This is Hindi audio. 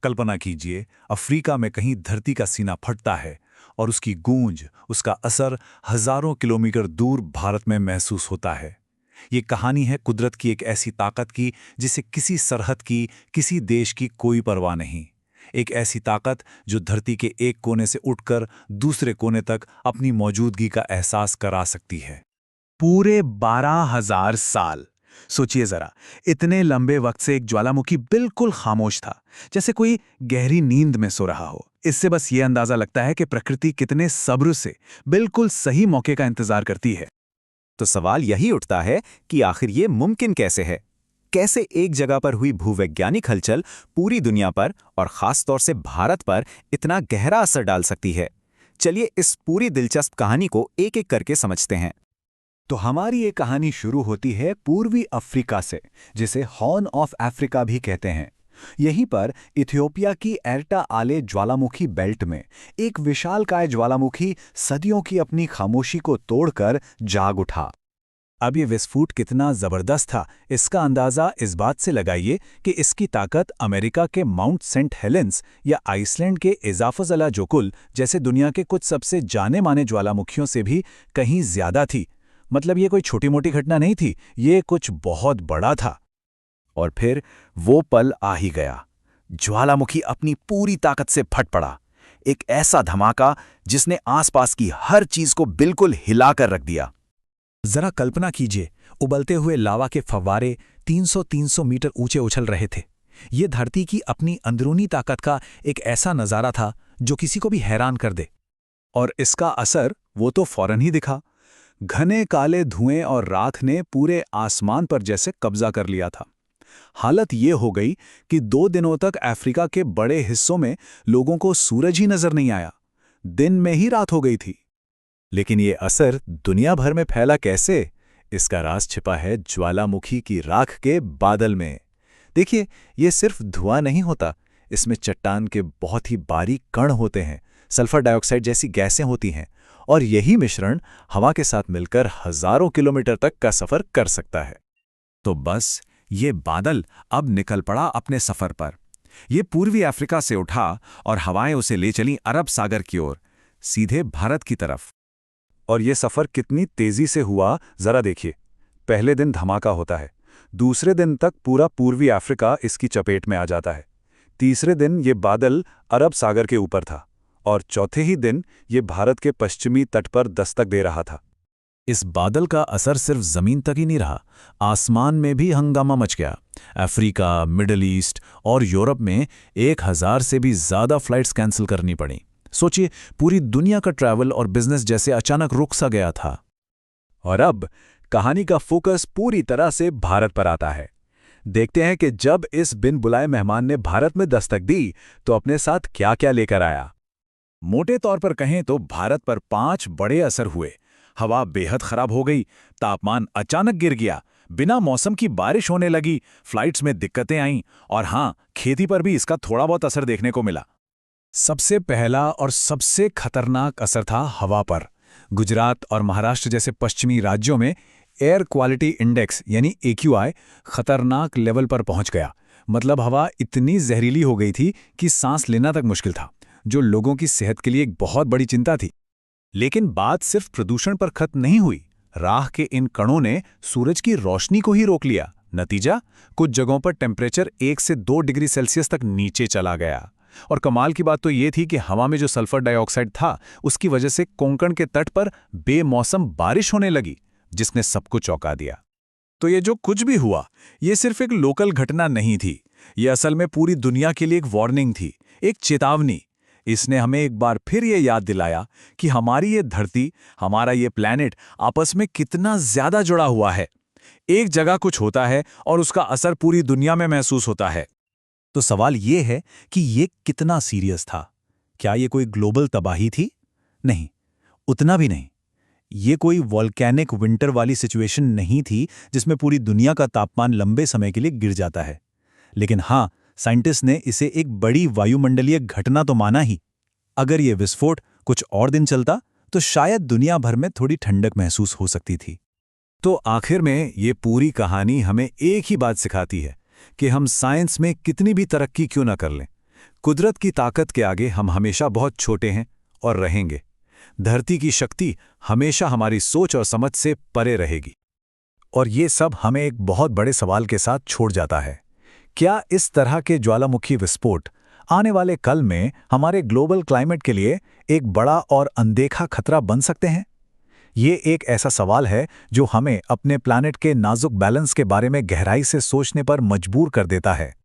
कल्पना कीजिए, अफ्रीका में कहीं धरती का सीना फटता है और उसकी गूंज, उसका असर हजारों किलोमीटर दूर भारत में महसूस होता है। ये कहानी है कुदरत की एक ऐसी ताकत की जिसे किसी सरहद की, किसी देश की कोई परवाह नहीं। एक ऐसी ताकत जो धरती के एक कोने से उठकर दूसरे कोने तक अपनी मौजूदगी का एहसास करा सकती है। पूरे 12,000 साल। सोचिए जरा, इतने लंबे वक्त से एक ज्वालामुखी बिल्कुल खामोश था, जैसे कोई गहरी नींद में सो रहा हो। इससे बस ये अंदाजा लगता है कि प्रकृति कितने सब्र से बिल्कुल सही मौके का इंतजार करती है। तो सवाल यही उठता है कि आखिर ये मुमकिन कैसे है? कैसे एक जगह पर हुई भूवैज्ञानिक हलचल पूरी दुनिया पर और खास तौर से भारत पर इतना गहरा असर डाल सकती है? चलिए इस पूरी दिलचस्प कहानी को एक एक करके समझते हैं। तो हमारी ये कहानी शुरू होती है पूर्वी अफ्रीका से, जिसे हॉर्न ऑफ अफ्रीका भी कहते हैं। यहीं पर इथियोपिया की एर्टा आले ज्वालामुखी बेल्ट में एक विशालकाय ज्वालामुखी सदियों की अपनी खामोशी को तोड़कर जाग उठा। अब ये विस्फोट कितना जबरदस्त था, इसका अंदाजा इस बात से लगाइए कि इसकी ताकत अमेरिका के माउंट सेंट हेलेंस या आइसलैंड के एजाफजला जोकुल जैसे दुनिया के कुछ सबसे जाने माने ज्वालामुखियों से भी कहीं ज्यादा थी। मतलब ये कोई छोटी मोटी घटना नहीं थी, ये कुछ बहुत बड़ा था। और फिर वो पल आ ही गया। ज्वालामुखी अपनी पूरी ताकत से फट पड़ा। एक ऐसा धमाका जिसने आसपास की हर चीज को बिल्कुल हिलाकर रख दिया। जरा कल्पना कीजिए, उबलते हुए लावा के फव्वारे 300-300 मीटर ऊंचे उछल रहे थे। ये धरती की अपनी अंदरूनी ताकत का एक ऐसा नजारा था जो किसी को भी हैरान कर दे। और इसका असर वो तो फौरन ही दिखा। घने काले धुएं और राख ने पूरे आसमान पर जैसे कब्जा कर लिया था। हालत ये हो गई कि 2 दिनों तक अफ्रीका के बड़े हिस्सों में लोगों को सूरज ही नजर नहीं आया। दिन में ही रात हो गई थी। लेकिन ये असर दुनिया भर में फैला कैसे? इसका राज छिपा है ज्वालामुखी की राख के बादल में। देखिए, ये सिर्फ धुआं नहीं होता, इसमें चट्टान के बहुत ही बारीक कण होते हैं, सल्फर डाइऑक्साइड जैसी गैसें होती हैं, और यही मिश्रण हवा के साथ मिलकर हजारों किलोमीटर तक का सफर कर सकता है। तो बस ये बादल अब निकल पड़ा अपने सफर पर। ये पूर्वी अफ्रीका से उठा और हवाएं उसे ले चलीं अरब सागर की ओर, सीधे भारत की तरफ। और ये सफर कितनी तेजी से हुआ, जरा देखिए। पहले दिन धमाका होता है, दूसरे दिन तक पूरा पूर्वी अफ्रीका इसकी चपेट में आ जाता है, तीसरे दिन ये बादल अरब सागर के ऊपर था, और चौथे ही दिन ये भारत के पश्चिमी तट पर दस्तक दे रहा था। इस बादल का असर सिर्फ जमीन तक ही नहीं रहा, आसमान में भी हंगामा मच गया। अफ्रीका, मिडिल ईस्ट और यूरोप में 1000 से भी ज्यादा फ्लाइट्स कैंसिल करनी पड़ी। सोचिए, पूरी दुनिया का ट्रैवल और बिजनेस जैसे अचानक रुक सा गया था। और अब कहानी का फोकस पूरी तरह से भारत पर आता है। देखते हैं कि जब इस बिन बुलाए मेहमान ने भारत में दस्तक दी तो अपने साथ क्या क्या लेकर आया। मोटे तौर पर कहें तो भारत पर 5 बड़े असर हुए। हवा बेहद खराब हो गई, तापमान अचानक गिर गया, बिना मौसम की बारिश होने लगी, फ्लाइट्स में दिक्कतें आईं, और हां, खेती पर भी इसका थोड़ा बहुत असर देखने को मिला। सबसे पहला और सबसे खतरनाक असर था हवा पर। गुजरात और महाराष्ट्र जैसे पश्चिमी राज्यों में एयर क्वालिटी इंडेक्स यानी AQI खतरनाक लेवल पर पहुंच गया। मतलब हवा इतनी जहरीली हो गई थी कि सांस लेना तक मुश्किल था, जो लोगों की सेहत के लिए एक बहुत बड़ी चिंता थी। लेकिन बात सिर्फ प्रदूषण पर खत्म नहीं हुई। राख के इन कणों ने सूरज की रोशनी को ही रोक लिया। नतीजा, कुछ जगहों पर टेम्परेचर 1 से 2 डिग्री सेल्सियस तक नीचे चला गया। और कमाल की बात तो ये थी कि हवा में जो सल्फर डाइऑक्साइड था, उसकी वजह से कोंकण के तट पर बेमौसम बारिश होने लगी, जिसने सबको चौंका दिया। तो ये जो कुछ भी हुआ, ये सिर्फ एक लोकल घटना नहीं थी। ये असल में पूरी दुनिया के लिए एक वार्निंग थी, एक चेतावनी। इसने हमें एक बार फिर ये याद दिलाया कि हमारी ये धरती, हमारा ये प्लैनेट आपस में कितना ज्यादा जुड़ा हुआ है। एक जगह कुछ होता है और उसका असर पूरी दुनिया में महसूस होता है। तो सवाल ये है कि ये कितना सीरियस था? क्या ये कोई ग्लोबल तबाही थी? नहीं, उतना भी नहीं। ये कोई वॉल्केनिक विंटर वाली सिचुएशन नहीं थी जिसमें पूरी दुनिया का तापमान लंबे समय के लिए गिर जाता है। लेकिन हाँ, साइंटिस्ट ने इसे एक बड़ी वायुमंडलीय घटना तो माना ही। अगर ये विस्फोट कुछ और दिन चलता तो शायद दुनिया भर में थोड़ी ठंडक महसूस हो सकती थी। तो आखिर में ये पूरी कहानी हमें एक ही बात सिखाती है कि हम साइंस में कितनी भी तरक्की क्यों ना कर लें, कुदरत की ताकत के आगे हम हमेशा बहुत छोटे हैं और रहेंगे। धरती की शक्ति हमेशा हमारी सोच और समझ से परे रहेगी। और ये सब हमें एक बहुत बड़े सवाल के साथ छोड़ जाता है। क्या इस तरह के ज्वालामुखी विस्फोट आने वाले कल में हमारे ग्लोबल क्लाइमेट के लिए एक बड़ा और अनदेखा खतरा बन सकते हैं? ये एक ऐसा सवाल है जो हमें अपने प्लैनेट के नाजुक बैलेंस के बारे में गहराई से सोचने पर मजबूर कर देता है।